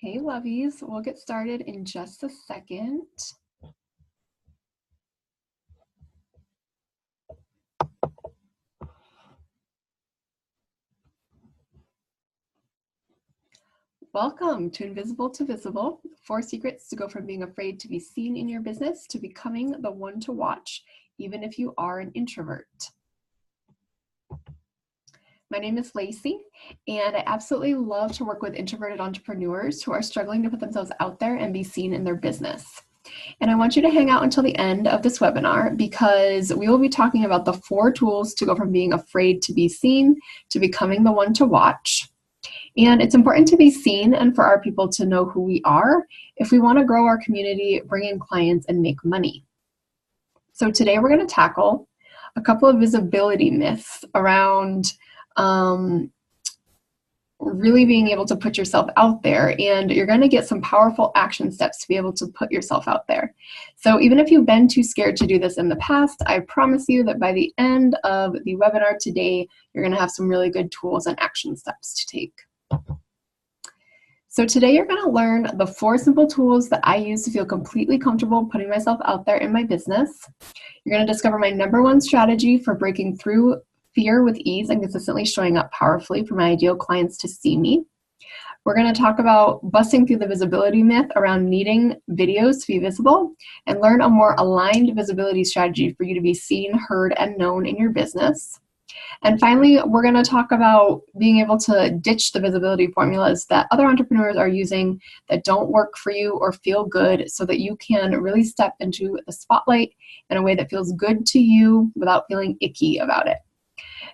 Hey, lovies, we'll get started in just a second. Welcome to Invisible to Visible, 4 secrets to go from being afraid to be seen in your business to becoming the one to watch, even if you are an introvert. My name is Lacey, and I absolutely love to work with introverted entrepreneurs who are struggling to put themselves out there and be seen in their business. And I want you to hang out until the end of this webinar because we will be talking about the 4 tools to go from being afraid to be seen to becoming the one to watch. And it's important to be seen and for our people to know who we are if we want to grow our community, bring in clients, and make money. So today we're going to tackle a couple of visibility myths around really being able to put yourself out there, and you're going to get some powerful action steps to be able to put yourself out there. So even if you've been too scared to do this in the past, I promise you that by the end of the webinar today, you're going to have some really good tools and action steps to take. So today you're going to learn the 4 simple tools that I use to feel completely comfortable putting myself out there in my business. You're going to discover my #1 strategy for breaking through fear with ease and consistently showing up powerfully for my ideal clients to see me. We're going to talk about busting through the visibility myth around needing videos to be visible and learn a more aligned visibility strategy for you to be seen, heard, and known in your business. And finally, we're going to talk about being able to ditch the visibility formulas that other entrepreneurs are using that don't work for you or feel good so that you can really step into the spotlight in a way that feels good to you without feeling icky about it.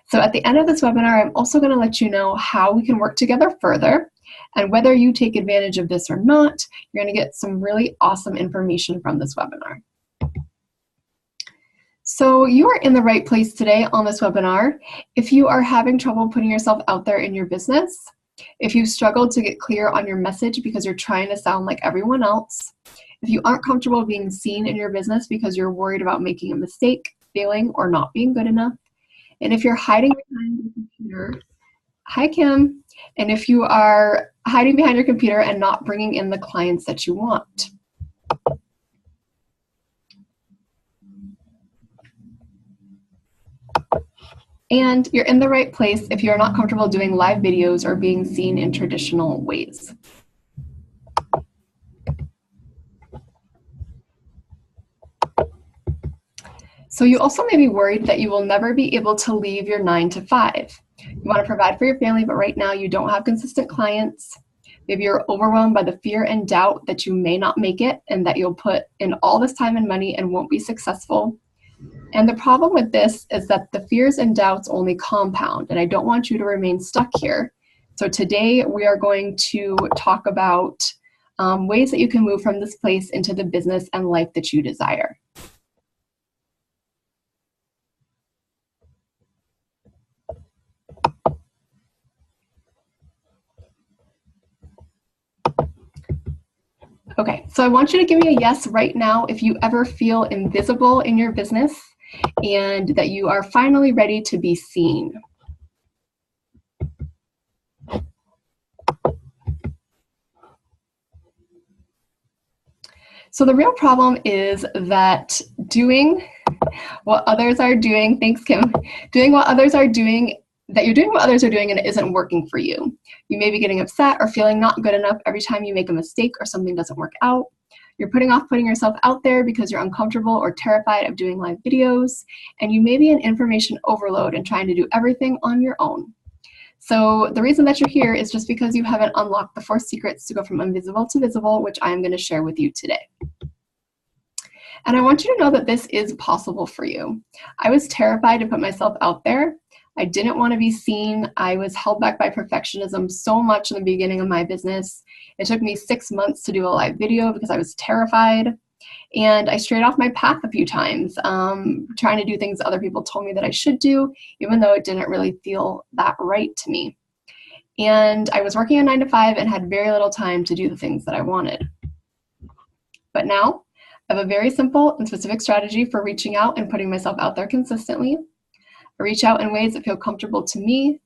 So at the end of this webinar, I'm also going to let you know how we can work together further. And whether you take advantage of this or not, you're going to get some really awesome information from this webinar. So you are in the right place today on this webinar. If you are having trouble putting yourself out there in your business, if you've struggled to get clear on your message because you're trying to sound like everyone else, if you aren't comfortable being seen in your business because you're worried about making a mistake, failing, or not being good enough, and if you're hiding behind your computer, hi Kim, and if you are hiding behind your computer and not bringing in the clients that you want. And you're in the right place if you're not comfortable doing live videos or being seen in traditional ways. So you also may be worried that you will never be able to leave your 9 to 5. You want to provide for your family, but right now you don't have consistent clients. Maybe you're overwhelmed by the fear and doubt that you may not make it and that you'll put in all this time and money and won't be successful. And the problem with this is that the fears and doubts only compound, and I don't want you to remain stuck here. So today we are going to talk about ways that you can move from this place into the business and life that you desire. Okay, so I want you to give me a yes right now if you ever feel invisible in your business and that you are finally ready to be seen. So the real problem is that doing what others are doing, thanks Kim, doing what others are doing, that you're doing what others are doing and it isn't working for you. You may be getting upset or feeling not good enough every time you make a mistake or something doesn't work out. You're putting off putting yourself out there because you're uncomfortable or terrified of doing live videos, and you may be in information overload and trying to do everything on your own. So the reason that you're here is just because you haven't unlocked the 4 secrets to go from invisible to visible, which I am going to share with you today. And I want you to know that this is possible for you. I was terrified to put myself out there. I didn't want to be seen. I was held back by perfectionism so much in the beginning of my business. It took me 6 months to do a live video because I was terrified. And I strayed off my path a few times, trying to do things other people told me that I should do, even though it didn't really feel that right to me. And I was working a 9 to 5 and had very little time to do the things that I wanted. But now, I have a very simple and specific strategy for reaching out and putting myself out there consistently. I reach out in ways that feel comfortable to me.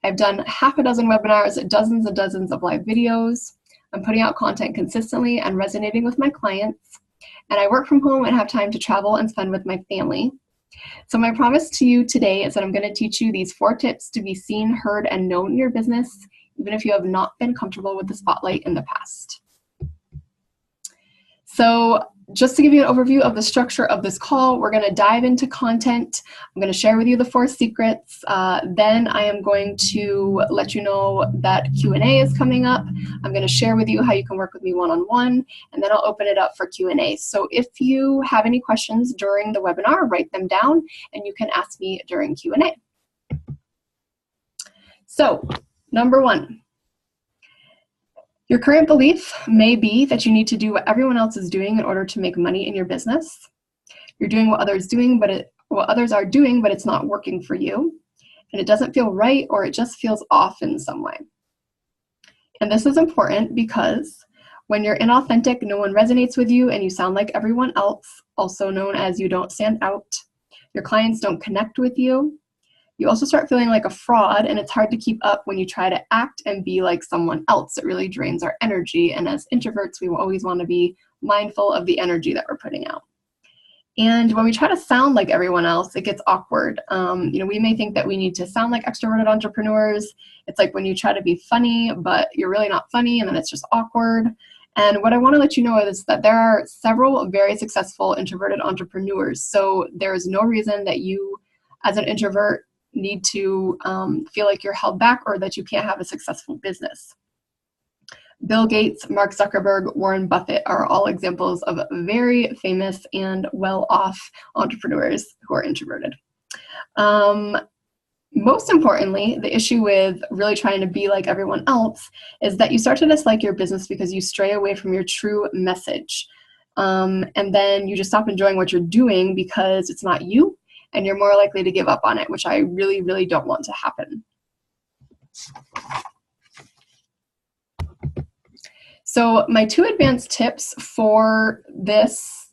I've done half a dozen webinars, dozens and dozens of live videos. I'm putting out content consistently and resonating with my clients. And I work from home and have time to travel and spend with my family. So my promise to you today is that I'm going to teach you these 4 tips to be seen, heard, and known in your business, even if you have not been comfortable with the spotlight in the past. So just to give you an overview of the structure of this call, we're going to dive into content. I'm going to share with you the 4 secrets. Then I am going to let you know that Q&A is coming up. I'm going to share with you how you can work with me one-on-one, and then I'll open it up for Q&A. So if you have any questions during the webinar, write them down, and you can ask me during Q&A. So, number 1. Your current belief may be that you need to do what everyone else is doing in order to make money in your business. You're doing what others are doing, but it's not working for you. And it doesn't feel right, or it just feels off in some way. And this is important because when you're inauthentic, no one resonates with you and you sound like everyone else, also known as you don't stand out. Your clients don't connect with you. You also start feeling like a fraud, and it's hard to keep up when you try to act and be like someone else. It really drains our energy, and as introverts, we always want to be mindful of the energy that we're putting out. And when we try to sound like everyone else, it gets awkward. We may think that we need to sound like extroverted entrepreneurs. It's like when you try to be funny, but you're really not funny, and then it's just awkward. And what I want to let you know is that there are several very successful introverted entrepreneurs. So there is no reason that you, as an introvert, need to feel like you're held back or that you can't have a successful business. Bill Gates, Mark Zuckerberg, Warren Buffett are all examples of very famous and well-off entrepreneurs who are introverted. Most importantly, the issue with really trying to be like everyone else is that you start to dislike your business because you stray away from your true message. And then you just stop enjoying what you're doing because it's not you, and you're more likely to give up on it, which I really, really don't want to happen. So my 2 advanced tips for this,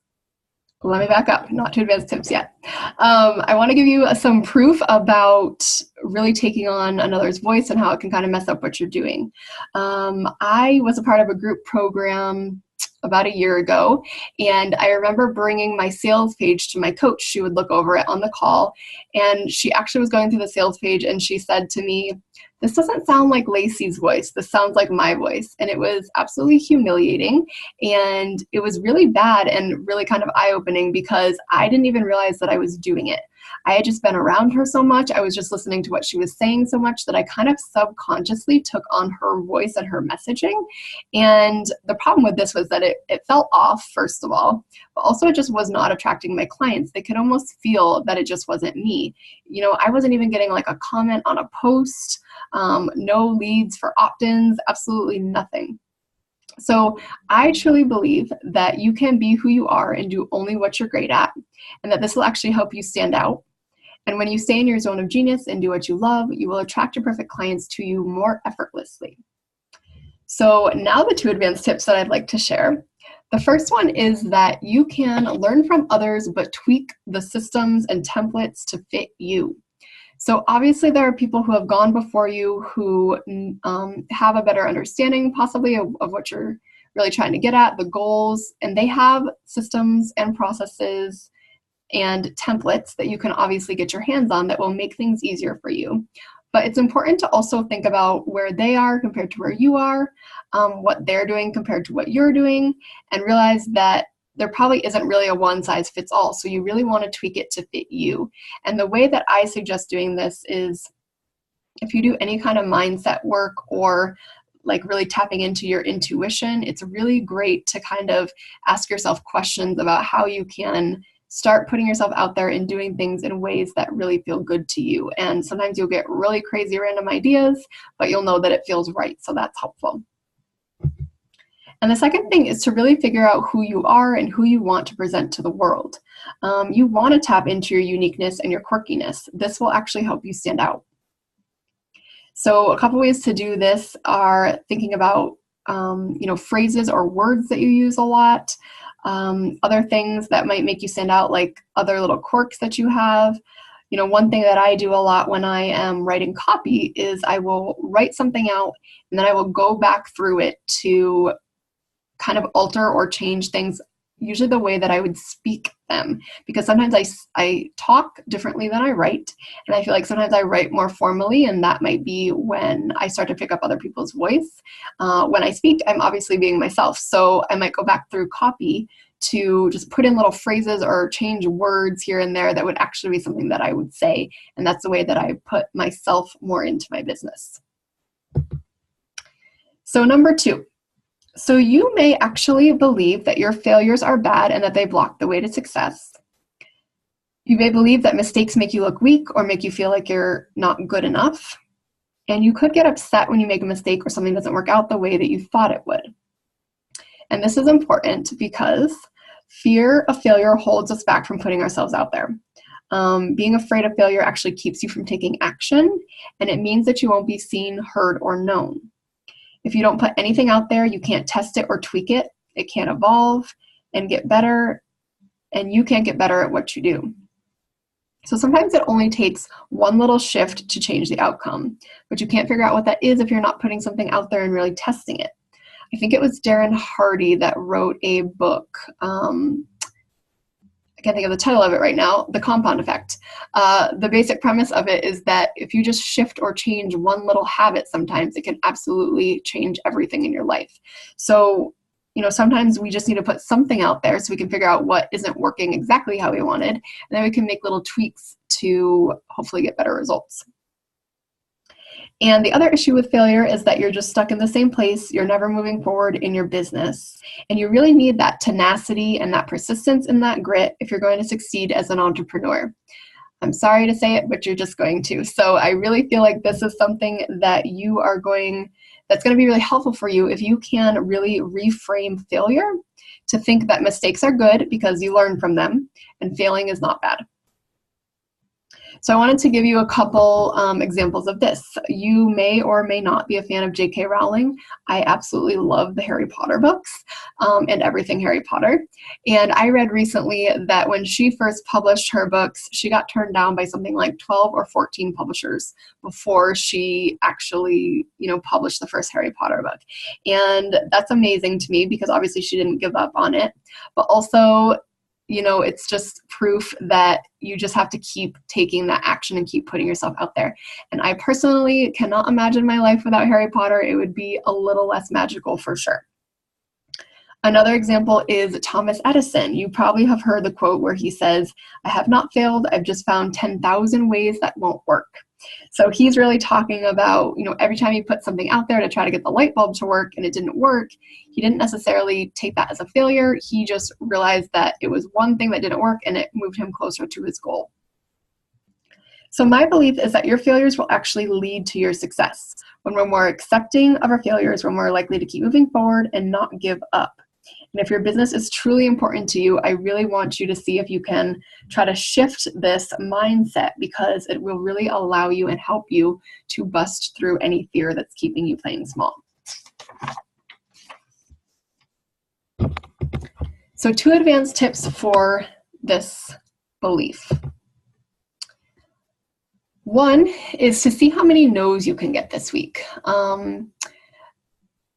let me back up, not 2 advanced tips yet. I want to give you some proof about really taking on another's voice and how it can kind of mess up what you're doing. I was a part of a group program about a year ago, and I remember bringing my sales page to my coach. She would look over it on the call, and she actually was going through the sales page, and she said to me, "This doesn't sound like Lacey's voice. This sounds like my voice." And it was absolutely humiliating, and it was really bad and really kind of eye-opening because I didn't even realize that I was doing it. I had just been around her so much, I was just listening to what she was saying so much that I kind of subconsciously took on her voice and her messaging. And the problem with this was that it felt off, first of all, but also it just was not attracting my clients. They could almost feel that it just wasn't me. I wasn't even getting like a comment on a post, no leads for opt-ins, absolutely nothing. So I truly believe that you can be who you are and do only what you're great at, and that this will actually help you stand out. And when you stay in your zone of genius and do what you love, you will attract your perfect clients to you more effortlessly. So now the 2 advanced tips that I'd like to share. The first one is that you can learn from others, but tweak the systems and templates to fit you. So obviously there are people who have gone before you who have a better understanding possibly of what you're really trying to get at, the goals, and they have systems and processes and templates that you can obviously get your hands on that will make things easier for you. But it's important to also think about where they are compared to where you are, what they're doing compared to what you're doing, and realize that there probably isn't really a one-size-fits-all. So you really want to tweak it to fit you. And the way that I suggest doing this is if you do any kind of mindset work or like really tapping into your intuition, it's really great to kind of ask yourself questions about how you can start putting yourself out there and doing things in ways that really feel good to you. And sometimes you'll get really crazy random ideas, but you'll know that it feels right. So that's helpful. And the second thing is to really figure out who you are and who you want to present to the world. You want to tap into your uniqueness and your quirkiness. This will actually help you stand out. So a couple ways to do this are thinking about phrases or words that you use a lot. Other things that might make you stand out, like other little quirks that you have. One thing that I do a lot when I am writing copy is I will write something out and then I will go back through it to kind of alter or change things, usually the way that I would speak them, because sometimes I talk differently than I write, and I feel like sometimes I write more formally, and that might be when I start to pick up other people's voice. When I speak, I'm obviously being myself, so I might go back through copy to just put in little phrases or change words here and there that would actually be something that I would say, and that's the way that I put myself more into my business. So number 2. So you may actually believe that your failures are bad and that they block the way to success. You may believe that mistakes make you look weak or make you feel like you're not good enough. And you could get upset when you make a mistake or something doesn't work out the way that you thought it would. And this is important because fear of failure holds us back from putting ourselves out there. Being afraid of failure actually keeps you from taking action, and it means that you won't be seen, heard, or known. If you don't put anything out there, you can't test it or tweak it. It can't evolve and get better, and you can't get better at what you do. So sometimes it only takes one little shift to change the outcome, but you can't figure out what that is if you're not putting something out there and really testing it. I think it was Darren Hardy that wrote a book. I can't think of the title of it right now, The Compound Effect. The basic premise of it is that if you just shift or change one little habit sometimes, it can absolutely change everything in your life. So, sometimes we just need to put something out there so we can figure out what isn't working exactly how we wanted, and then we can make little tweaks to hopefully get better results. And the other issue with failure is that you're just stuck in the same place. You're never moving forward in your business. And you really need that tenacity and that persistence and that grit if you're going to succeed as an entrepreneur. I'm sorry to say it, but you're just going to. So I really feel like this is something that that's going to be really helpful for you if you can really reframe failure to think that mistakes are good because you learn from them and failing is not bad. So I wanted to give you a couple examples of this. You may or may not be a fan of J.K. Rowling. I absolutely love the Harry Potter books and everything Harry Potter. And I read recently that when she first published her books, she got turned down by something like 12 or 14 publishers before she actually, published the first Harry Potter book. And that's amazing to me because obviously she didn't give up on it, but also it's just proof that you just have to keep taking that action and keep putting yourself out there. And I personally cannot imagine my life without Harry Potter. It would be a little less magical for sure. Another example is Thomas Edison. You probably have heard the quote where he says, "I have not failed, I've just found 10,000 ways that won't work." So he's really talking about, every time he put something out there to try to get the light bulb to work and it didn't work, he didn't necessarily take that as a failure. He just realized that it was one thing that didn't work and it moved him closer to his goal. So my belief is that your failures will actually lead to your success. When we're more accepting of our failures, we're more likely to keep moving forward and not give up. And if your business is truly important to you, I really want you to see if you can try to shift this mindset because it will really allow you and help you to bust through any fear that's keeping you playing small. So 2 advanced tips for this belief. 1 is to see how many no's you can get this week.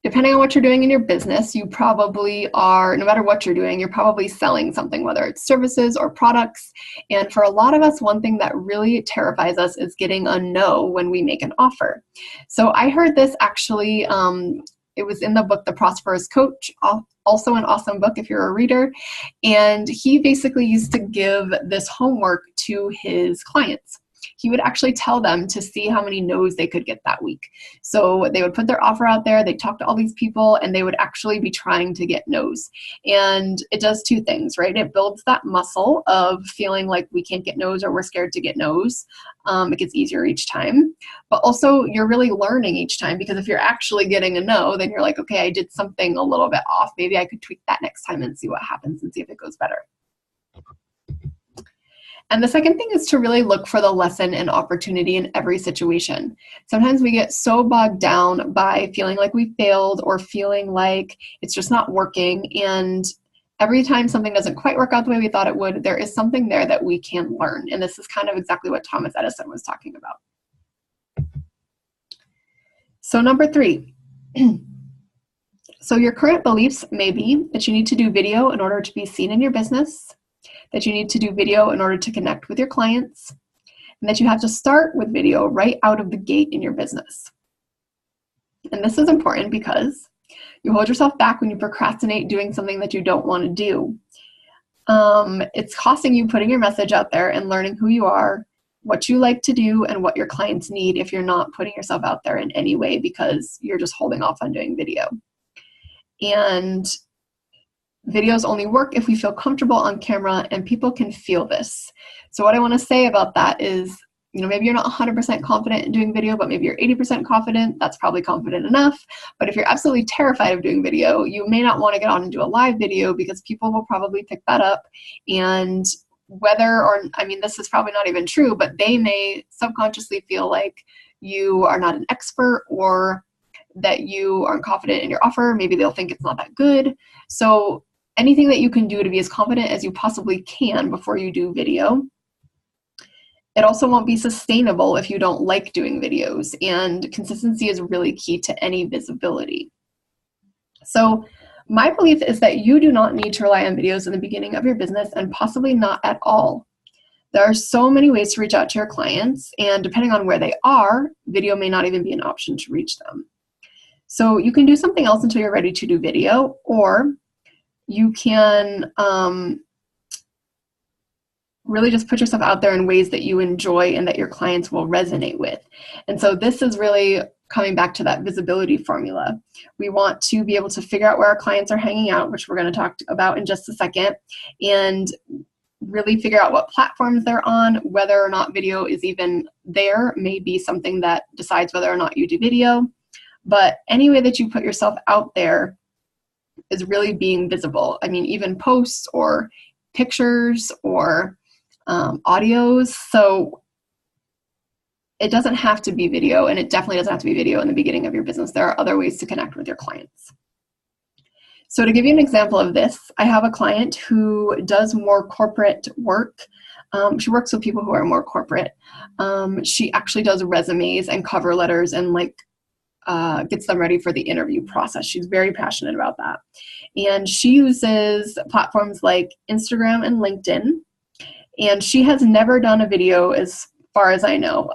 Depending on what you're doing in your business, you probably are, no matter what you're doing, you're probably selling something, whether it's services or products. And for a lot of us, one thing that really terrifies us is getting a no when we make an offer. So I heard this actually, it was in the book, The Prosperous Coach, also an awesome book if you're a reader. And he basically used to give this homework to his clients. He would actually tell them to see how many no's they could get that week. So they would put their offer out there, they'd talk to all these people, and they would actually be trying to get no's. And it does 2 things, right? It builds that muscle of feeling like we can't get no's or we're scared to get no's. It gets easier each time. But also, you're really learning each time because if you're actually getting a no, then you're like, okay, I did something a little bit off. Maybe I could tweak that next time and see what happens and see if it goes better. And the second thing is to really look for the lesson and opportunity in every situation. Sometimes we get so bogged down by feeling like we failed or feeling like it's just not working. And every time something doesn't quite work out the way we thought it would, there is something there that we can learn. And this is kind of exactly what Thomas Edison was talking about. So number 3. So your current beliefs may be that you need to do video in order to be seen in your business, that you need to do video in order to connect with your clients, and that you have to start with video right out of the gate in your business. And this is important because you hold yourself back when you procrastinate doing something that you don't want to do. It's costing you putting your message out there and learning who you are, what you like to do, and what your clients need if you're not putting yourself out there in any way because you're just holding off on doing video. And videos only work if we feel comfortable on camera, and people can feel this. So what I want to say about that is, maybe you're not 100% confident in doing video, but maybe you're 80% confident. That's probably confident enough. But if you're absolutely terrified of doing video, you may not want to get on and do a live video because people will probably pick that up. And this is probably not even true, but they may subconsciously feel like you are not an expert or that you aren't confident in your offer. Maybe they'll think it's not that good. So anything that you can do to be as confident as you possibly can before you do video. It also won't be sustainable if you don't like doing videos, and consistency is really key to any visibility. So my belief is that you do not need to rely on videos in the beginning of your business, and possibly not at all. There are so many ways to reach out to your clients, and depending on where they are, video may not even be an option to reach them. So you can do something else until you're ready to do video, or you can really just put yourself out there in ways that you enjoy and that your clients will resonate with. And so this is really coming back to that visibility formula. We want to be able to figure out where our clients are hanging out, which we're going to talk about in just a second, and really figure out what platforms they're on. Whether or not video is even there may be something that decides whether or not you do video. But any way that you put yourself out there is really being visible. Even posts or pictures or audios. So it doesn't have to be video, and it definitely doesn't have to be video in the beginning of your business. There are other ways to connect with your clients. So to give you an example of this, I have a client who does more corporate work. She works with people who are more corporate. She actually does resumes and cover letters and gets them ready for the interview process. She's very passionate about that. And she uses platforms like Instagram and LinkedIn. And she has never done a video as far as I know.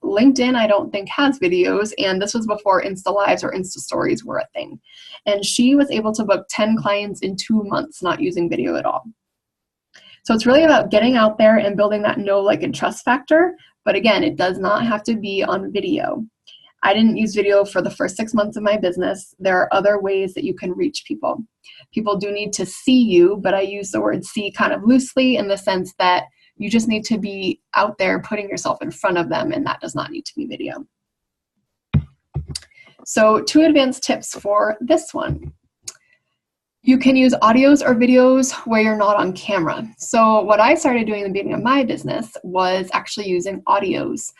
LinkedIn, I don't think, has videos, and this was before Insta Lives or Insta Stories were a thing. And she was able to book 10 clients in 2 months not using video at all. So it's really about getting out there and building that know, like, and trust factor. But again, it does not have to be on video. I didn't use video for the first 6 months of my business. There are other ways that you can reach people. People do need to see you, but I use the word see kind of loosely in the sense that you just need to be out there putting yourself in front of them, and that does not need to be video. So 2 advanced tips for this one. You can use audios or videos where you're not on camera. So what I started doing in the beginning of my business was actually using audios.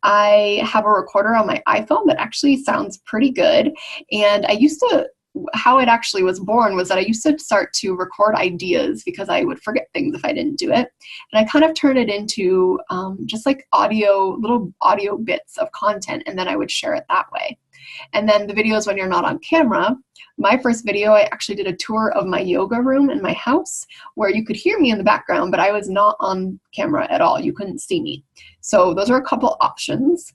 I have a recorder on my iPhone that actually sounds pretty good. And how it actually was born was that I used to start to record ideas because I would forget things if I didn't do it. And I kind of turned it into just like little audio bits of content, and then I would share it that way. And then the videos when you're not on camera. My first video, I actually did a tour of my yoga room in my house where you could hear me in the background, but I was not on camera at all. You couldn't see me. So those are a couple options.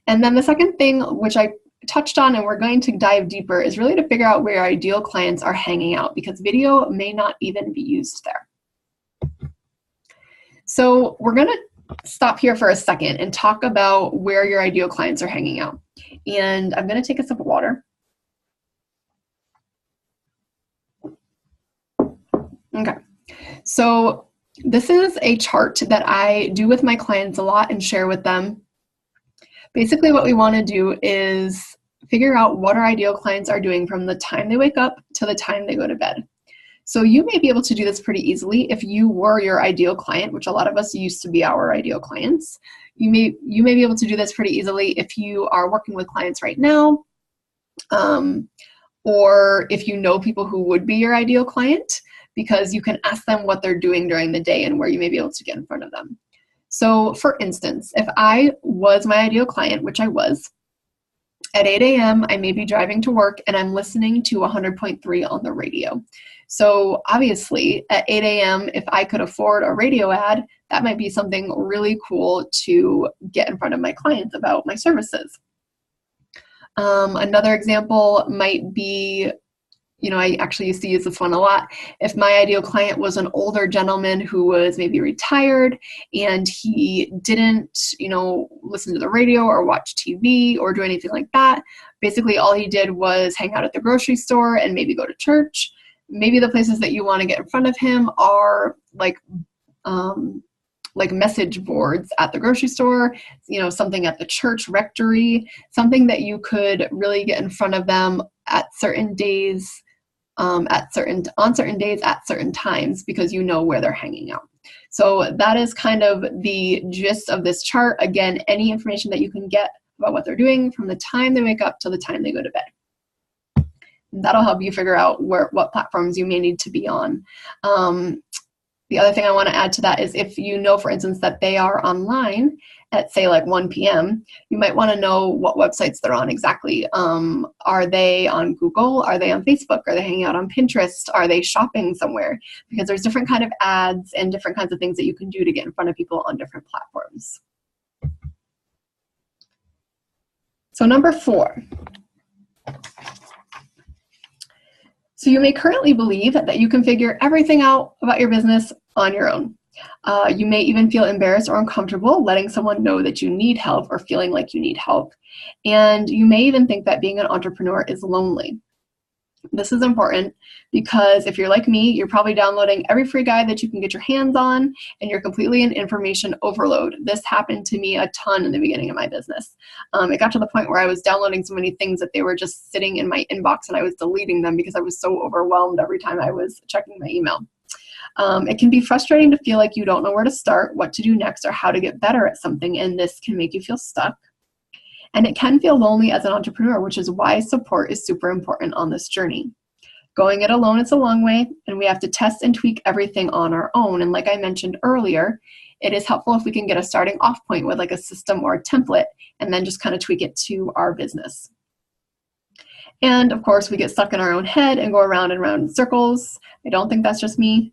And then the second thing, which I touched on and we're going to dive deeper, is really to figure out where your ideal clients are hanging out, because video may not even be used there. So we're going to stop here for a second and talk about where your ideal clients are hanging out. And I'm going to take a sip of water. Okay, so this is a chart that I do with my clients a lot and share with them. Basically, what we want to do is figure out what our ideal clients are doing from the time they wake up to the time they go to bed. So you may be able to do this pretty easily if you were your ideal client, which a lot of us used to be our ideal clients. You may be able to do this pretty easily if you are working with clients right now, or if you know people who would be your ideal client, because you can ask them what they're doing during the day and where you may be able to get in front of them. So for instance, if I was my ideal client, which I was, at 8 a.m., I may be driving to work and I'm listening to 100.3 on the radio. So obviously at 8 a.m., if I could afford a radio ad, that might be something really cool to get in front of my clients about my services. Another example might be, I actually used to use this one a lot. If my ideal client was an older gentleman who was maybe retired and he didn't, listen to the radio or watch TV or do anything like that, basically all he did was hang out at the grocery store and maybe go to church. Maybe the places that you want to get in front of him are like message boards at the grocery store, something at the church rectory, something that you could really get in front of them at certain days, on certain days at certain times, because you know where they're hanging out. So that is kind of the gist of this chart. Again, any information that you can get about what they're doing from the time they wake up till the time they go to bed. That'll help you figure out what platforms you may need to be on. The other thing I want to add to that is if you know, for instance, that they are online at, say, like 1 p.m., you might want to know what websites they're on exactly. Are they on Google? Are they on Facebook? Are they hanging out on Pinterest? Are they shopping somewhere? Because there's different kind of ads and different kinds of things that you can do to get in front of people on different platforms. So number 4. So you may currently believe that you can figure everything out about your business on your own. You may even feel embarrassed or uncomfortable letting someone know that you need help or feeling like you need help. And you may even think that being an entrepreneur is lonely. This is important because if you're like me, you're probably downloading every free guide that you can get your hands on, and you're completely in information overload. This happened to me a ton in the beginning of my business. It got to the point where I was downloading so many things that they were just sitting in my inbox and I was deleting them because I was so overwhelmed every time I was checking my email. It can be frustrating to feel like you don't know where to start, what to do next, or how to get better at something, and this can make you feel stuck. And it can feel lonely as an entrepreneur, which is why support is super important on this journey. Going it alone is a long way, and we have to test and tweak everything on our own. And like I mentioned earlier, it is helpful if we can get a starting off point with like a system or a template, and then just kind of tweak it to our business. And of course, we get stuck in our own head and go around and around in circles. I don't think that's just me.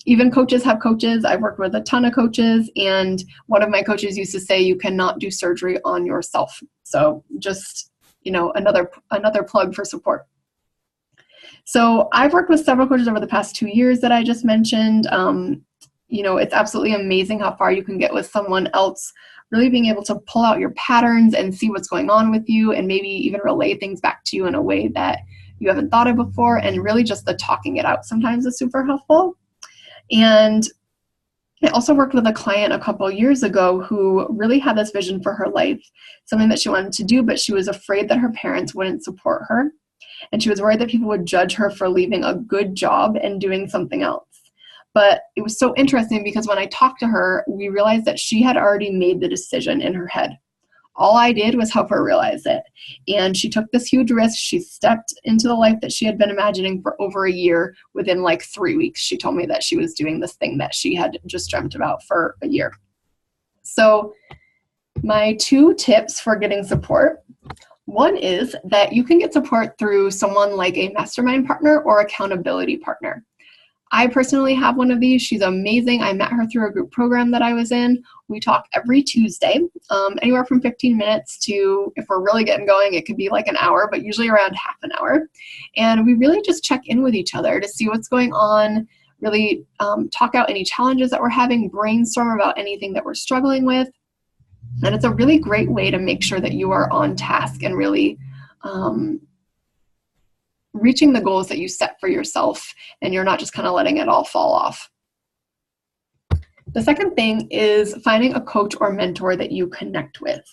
Even coaches have coaches. I've worked with a ton of coaches, and one of my coaches used to say, you cannot do surgery on yourself. So just, another plug for support. So I've worked with several coaches over the past 2 years that I just mentioned. It's absolutely amazing how far you can get with someone else, really being able to pull out your patterns and see what's going on with you, and maybe even relay things back to you in a way that you haven't thought of before. And really just the talking it out sometimes is super helpful. And I also worked with a client a couple years ago who really had this vision for her life, something that she wanted to do, but she was afraid that her parents wouldn't support her. And she was worried that people would judge her for leaving a good job and doing something else. But it was so interesting because when I talked to her, we realized that she had already made the decision in her head. All I did was help her realize it. And she took this huge risk. She stepped into the life that she had been imagining for over a year. Within like 3 weeks, she told me that she was doing this thing that she had just dreamt about for a year. So my 2 tips for getting support. One is that you can get support through someone like a mastermind partner or accountability partner. I personally have one of these. She's amazing. I met her through a group program that I was in. We talk every Tuesday, anywhere from 15 minutes to, if we're really getting going, it could be like an hour, but usually around half an hour. And we really just check in with each other to see what's going on, really talk out any challenges that we're having, brainstorm about anything that we're struggling with. And it's a really great way to make sure that you are on task and really reaching the goals that you set for yourself, and you're not just kind of letting it all fall off. The second thing is finding a coach or mentor that you connect with.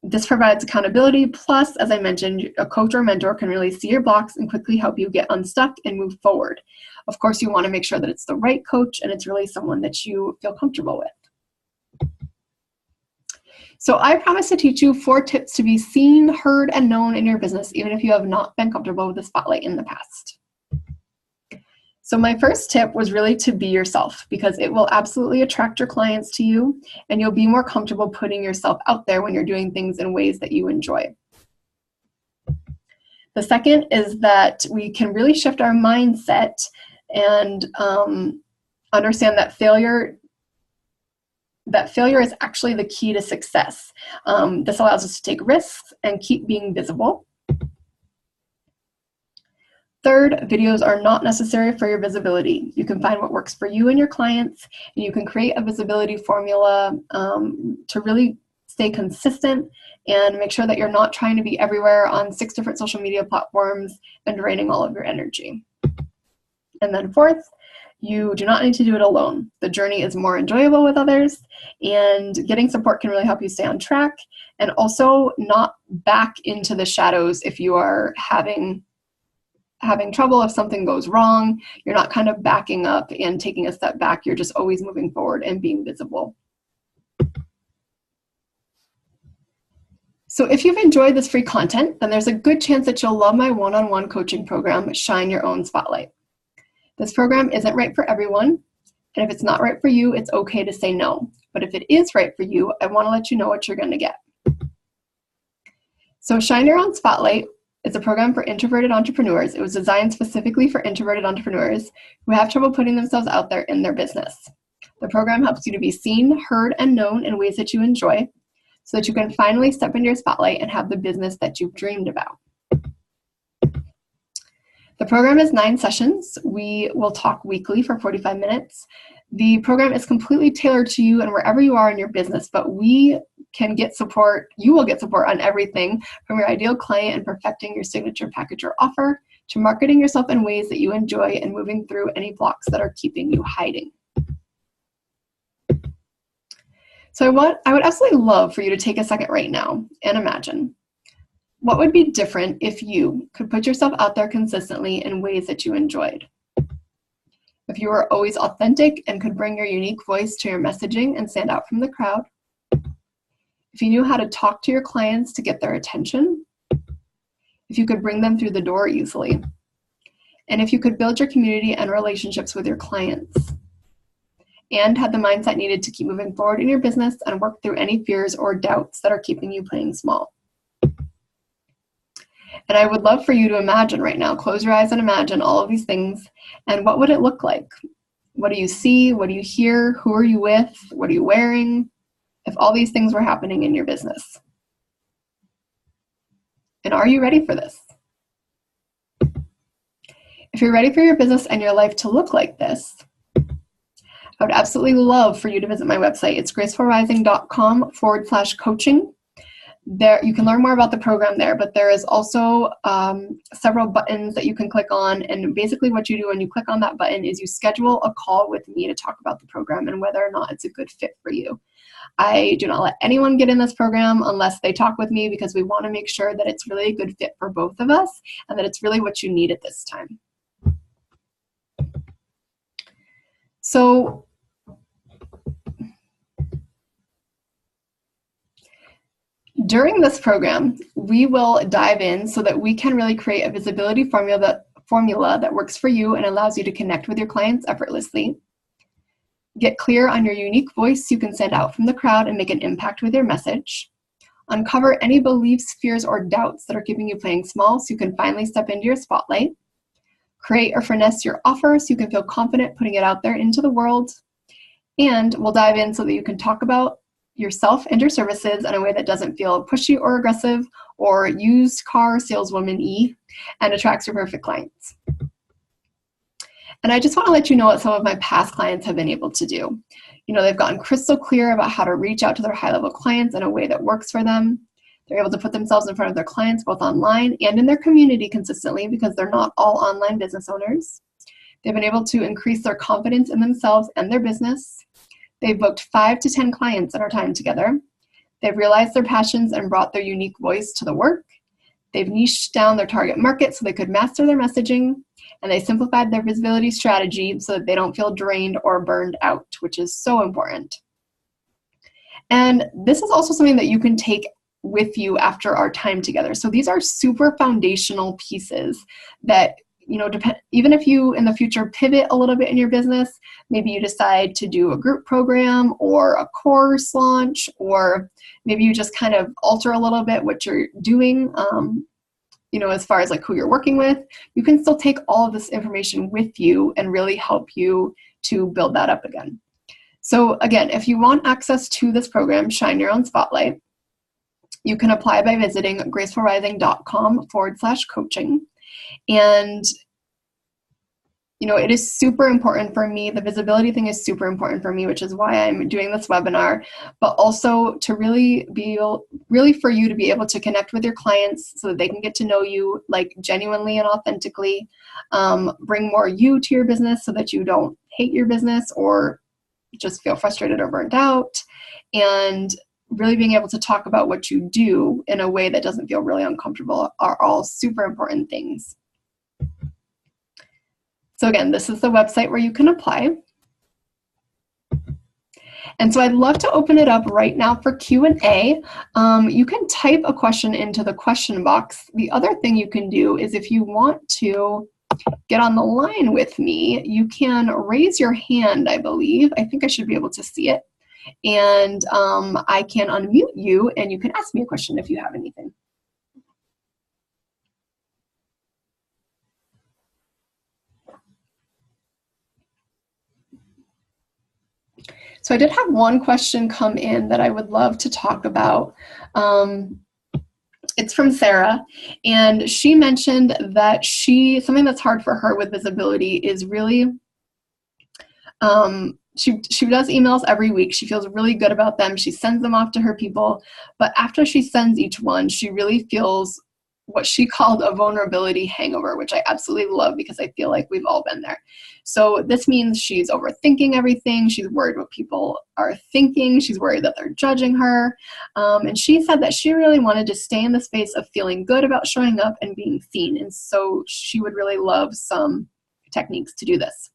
This provides accountability. Plus, as I mentioned, a coach or mentor can really see your blocks and quickly help you get unstuck and move forward. Of course, you want to make sure that it's the right coach and it's really someone that you feel comfortable with. So I promise to teach you 4 tips to be seen, heard, and known in your business, even if you have not been comfortable with the spotlight in the past. So my first tip was really to be yourself, because it will absolutely attract your clients to you, and you'll be more comfortable putting yourself out there when you're doing things in ways that you enjoy. The second is that we can really shift our mindset and understand that failure is actually the key to success. This allows us to take risks and keep being visible. Third, videos are not necessary for your visibility. You can find what works for you and your clients, and you can create a visibility formula to really stay consistent and make sure that you're not trying to be everywhere on 6 different social media platforms and draining all of your energy. And then fourth, you do not need to do it alone. The journey is more enjoyable with others, and getting support can really help you stay on track and also not back into the shadows if you are having trouble. If something goes wrong, you're not kind of backing up and taking a step back. You're just always moving forward and being visible. So if you've enjoyed this free content, then there's a good chance that you'll love my one-on-one coaching program, Shine Your Own Spotlight. This program isn't right for everyone, and if it's not right for you, it's okay to say no. But if it is right for you, I want to let you know what you're going to get. So Shine Your Own Spotlight is a program for introverted entrepreneurs. It was designed specifically for introverted entrepreneurs who have trouble putting themselves out there in their business. The program helps you to be seen, heard, and known in ways that you enjoy, so that you can finally step into your spotlight and have the business that you've dreamed about. The program is 9 sessions. We will talk weekly for 45 minutes. The program is completely tailored to you and wherever you are in your business, but we can get support. You will get support on everything from your ideal client and perfecting your signature package or offer to marketing yourself in ways that you enjoy and moving through any blocks that are keeping you hiding. So I would absolutely love for you to take a second right now and imagine, what would be different if you could put yourself out there consistently in ways that you enjoyed? If you were always authentic and could bring your unique voice to your messaging and stand out from the crowd? If you knew how to talk to your clients to get their attention? If you could bring them through the door easily? And if you could build your community and relationships with your clients? And had the mindset needed to keep moving forward in your business and work through any fears or doubts that are keeping you playing small? And I would love for you to imagine right now, close your eyes and imagine all of these things, and what would it look like? What do you see? What do you hear? Who are you with? What are you wearing? If all these things were happening in your business. And are you ready for this? If you're ready for your business and your life to look like this, I would absolutely love for you to visit my website. It's gracefulrising.com/coaching. There, you can learn more about the program there, but there is also several buttons that you can click on. And basically what you do when you click on that button is you schedule a call with me to talk about the program and whether or not it's a good fit for you. I do not let anyone get in this program unless they talk with me, because we want to make sure that it's really a good fit for both of us and that it's really what you need at this time. So during this program, we will dive in so that we can really create a visibility formula that works for you and allows you to connect with your clients effortlessly. Get clear on your unique voice so you can stand out from the crowd and make an impact with your message. Uncover any beliefs, fears, or doubts that are keeping you playing small so you can finally step into your spotlight. Create or finesse your offer so you can feel confident putting it out there into the world. And we'll dive in so that you can talk about yourself and your services in a way that doesn't feel pushy or aggressive or used car saleswoman-y and attracts your perfect clients. And I just want to let you know what some of my past clients have been able to do. You know, they've gotten crystal clear about how to reach out to their high-level clients in a way that works for them. They're able to put themselves in front of their clients both online and in their community consistently, because they're not all online business owners. They've been able to increase their confidence in themselves and their business. They've booked 5 to 10 clients in our time together. They've realized their passions and brought their unique voice to the work. They've niched down their target market so they could master their messaging. And they simplified their visibility strategy so that they don't feel drained or burned out, which is so important. And this is also something that you can take with you after our time together. So these are super foundational pieces that, even if you in the future pivot a little bit in your business, maybe you decide to do a group program or a course launch, or maybe you just kind of alter a little bit what you're doing, as far as like who you're working with, you can still take all of this information with you and really help you to build that up again. So again, if you want access to this program, Shine Your Own Spotlight, you can apply by visiting gracefulrising.com/coaching. And, it is super important for me. The visibility thing is super important for me, which is why I'm doing this webinar, but also to really for you to be able to connect with your clients so that they can get to know you like genuinely and authentically, bring more you to your business so that you don't hate your business or just feel frustrated or burnt out, and really being able to talk about what you do in a way that doesn't feel really uncomfortable are all super important things. So again, this is the website where you can apply. And so I'd love to open it up right now for Q&A. You can type a question into the question box. The other thing you can do is if you want to get on the line with me, you can raise your hand, I believe. I think I should be able to see it. And I can unmute you and you can ask me a question if you have anything. So I did have one question come in that I would love to talk about. It's from Sarah, and she mentioned that something that's hard for her with visibility is really, she does emails every week. She feels really good about them. She sends them off to her people, but after she sends each one, she really feels what she called a vulnerability hangover, which I absolutely love because I feel like we've all been there. So this means she's overthinking everything. She's worried what people are thinking. She's worried that they're judging her. And she said that she really wanted to stay in the space of feeling good about showing up and being seen. And so she would really love some techniques to do this.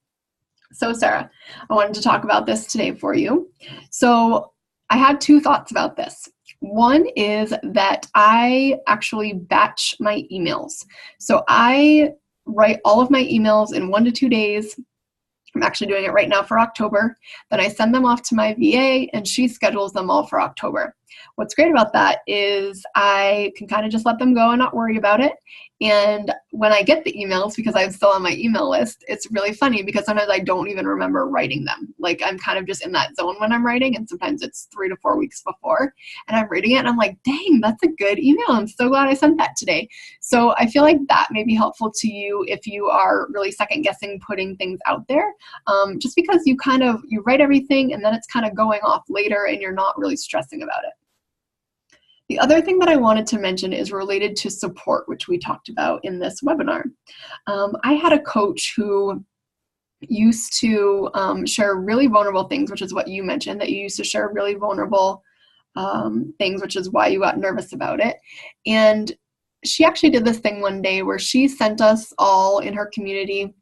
So Sarah, I wanted to talk about this today for you. So I had two thoughts about this. One is that I actually batch my emails. So I write all of my emails in 1 to 2 days. I'm actually doing it right now for October. Then I send them off to my VA and she schedules them all for October. What's great about that is I can kind of just let them go and not worry about it. And when I get the emails, because I'm still on my email list, it's really funny because sometimes I don't even remember writing them. Like I'm kind of just in that zone when I'm writing, and sometimes it's 3 to 4 weeks before and I'm reading it and I'm like, dang, that's a good email. I'm so glad I sent that today. So I feel like that may be helpful to you if you are really second guessing putting things out there, just because you write everything and then it's kind of going off later and you're not really stressing about it. The other thing that I wanted to mention is related to support, which we talked about in this webinar. I had a coach who used to share really vulnerable things, which is what you mentioned, that you used to share really vulnerable things, which is why you got nervous about it. And she actually did this thing one day where she sent us all in her community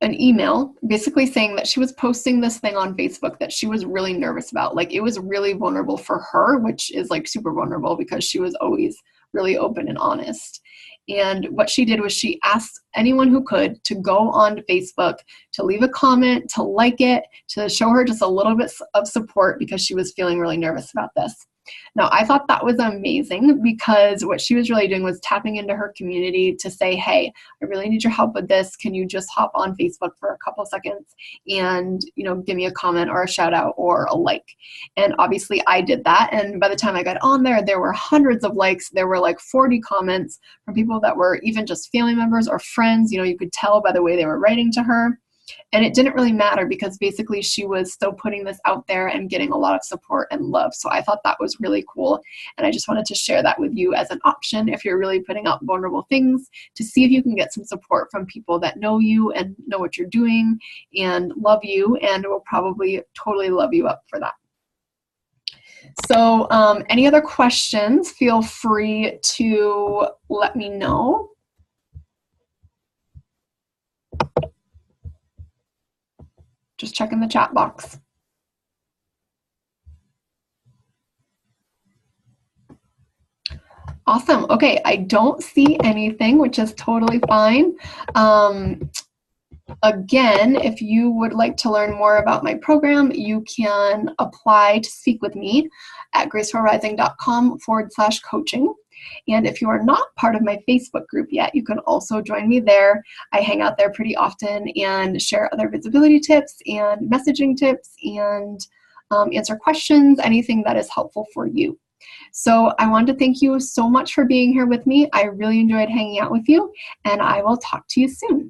an email basically saying that she was posting this thing on Facebook that she was really nervous about. Like it was really vulnerable for her, which is like super vulnerable because she was always really open and honest. And what she did was she asked anyone who could to go on to Facebook, to leave a comment, to like it, to show her just a little bit of support because she was feeling really nervous about this. Now, I thought that was amazing because what she was really doing was tapping into her community to say, hey, I really need your help with this. Can you just hop on Facebook for a couple seconds and, give me a comment or a shout out or a like? And obviously I did that. And by the time I got on there, there were hundreds of likes. There were like 40 comments from people that were even just family members or friends. You could tell by the way they were writing to her. And it didn't really matter because basically she was still putting this out there and getting a lot of support and love. So I thought that was really cool. And I just wanted to share that with you as an option if you're really putting out vulnerable things, to see if you can get some support from people that know you and know what you're doing and love you and will probably totally love you up for that. So any other questions, feel free to let me know. Just check in the chat box. Awesome. Okay, I don't see anything, which is totally fine. Again, if you would like to learn more about my program, you can apply to speak with me at gracefulrising.com/coaching. And if you are not part of my Facebook group yet, you can also join me there. I hang out there pretty often and share other visibility tips and messaging tips and answer questions, anything that is helpful for you. So I want to thank you so much for being here with me. I really enjoyed hanging out with you, and I will talk to you soon.